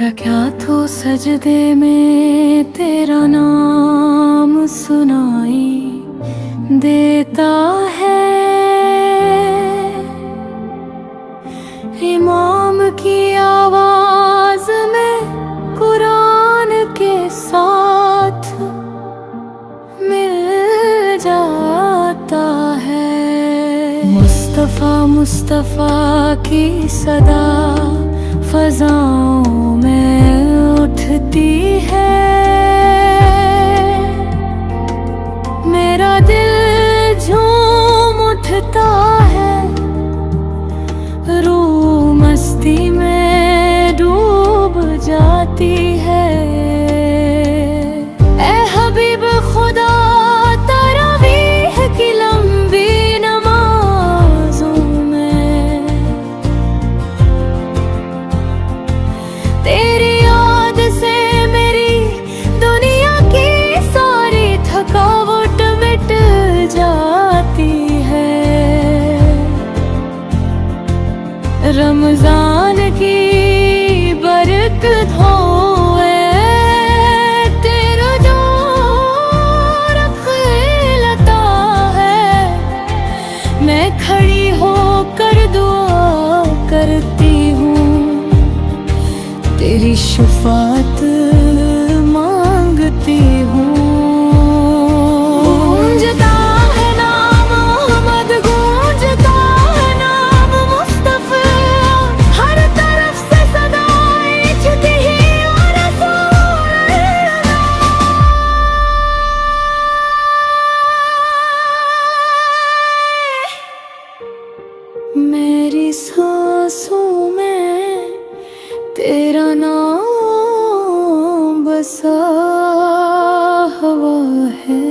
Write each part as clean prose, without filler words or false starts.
मेरा क्या तो सजदे में तेरा नाम सुनाई देता है। इमाम की आवाज में कुरान के साथ मिल जाता है। मुस्तफा मुस्तफा की सदा फजाओं में उठती है। मेरा दिल झूम उठता है, रूह मस्ती में डूब जाती है। ए हबीब खुदा तरावीह की लंबी नमाजों में तेरी याद से मेरी दुनिया की सारी थकावट मिट जाती है। रमजान की बरकत होए तेरा जो रखलता है। मैं खड़ी होकर दुआ करती हूँ, तेरी शफाअत मांगती हूँ। गूंजता है नाम मोहम्मद, गूंजता है नाम मुस्तफा, हर तरफ से सदाएं छुटी ही और रसूल अल्लाह। मेरी सांसों में तेरा नाम बसा हुआ है।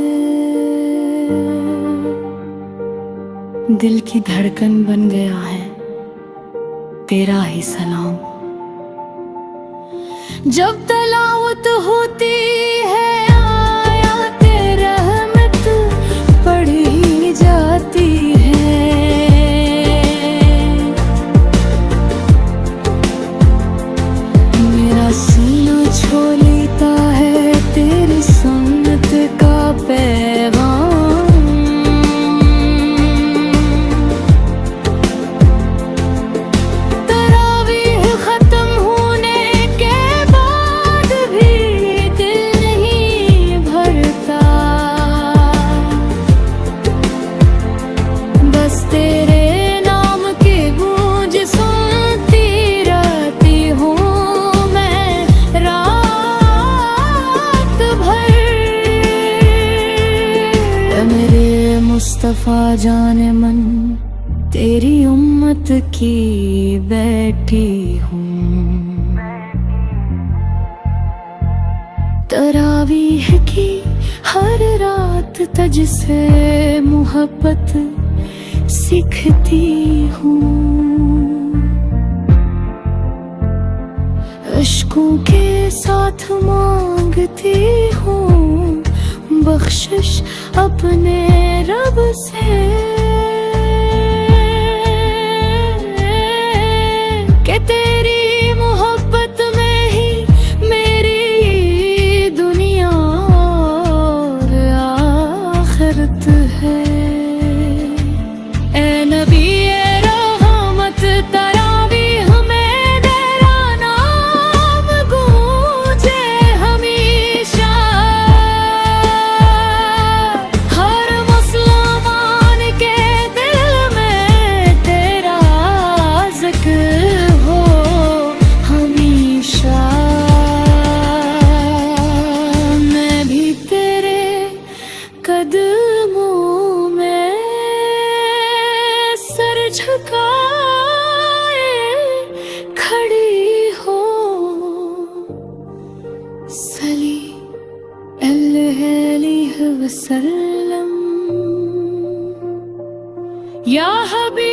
दिल की धड़कन बन गया है तेरा ही सलाम। जब तलावत होती है आयात रहमत पढ़ी जाती है। मेरा सीना छू लेता है तेरी सुन्नत का पैगाम। तरावीह खत्म होने के बाद भी दिल नहीं भरता, बस तेरे नाम की गूंज सुनती रहती हूँ मैं रात भर। मेरे मुस्तफा जाने मन तेरी उम्मत की बैठी हूँ। तरावीह की हर रात तुझसे मोहब्बत सीखती हूँ। अश्कों के साथ मांगती हूँ बख्शिश अपने रब से। कि तेरी मोहब्बत में ही मेरी दुनिया और आखिरत है। ए नबी ए रहमत तरावीह में तेरा नाम गूंजे हमेशा। हर मुसलमान के दिल में तेरा ज़िक्र हो हमेशा। मैं भी तेरे कदमों में सर झुकाए खड़ी हो। सली अलैहि वसल्लम या हबीब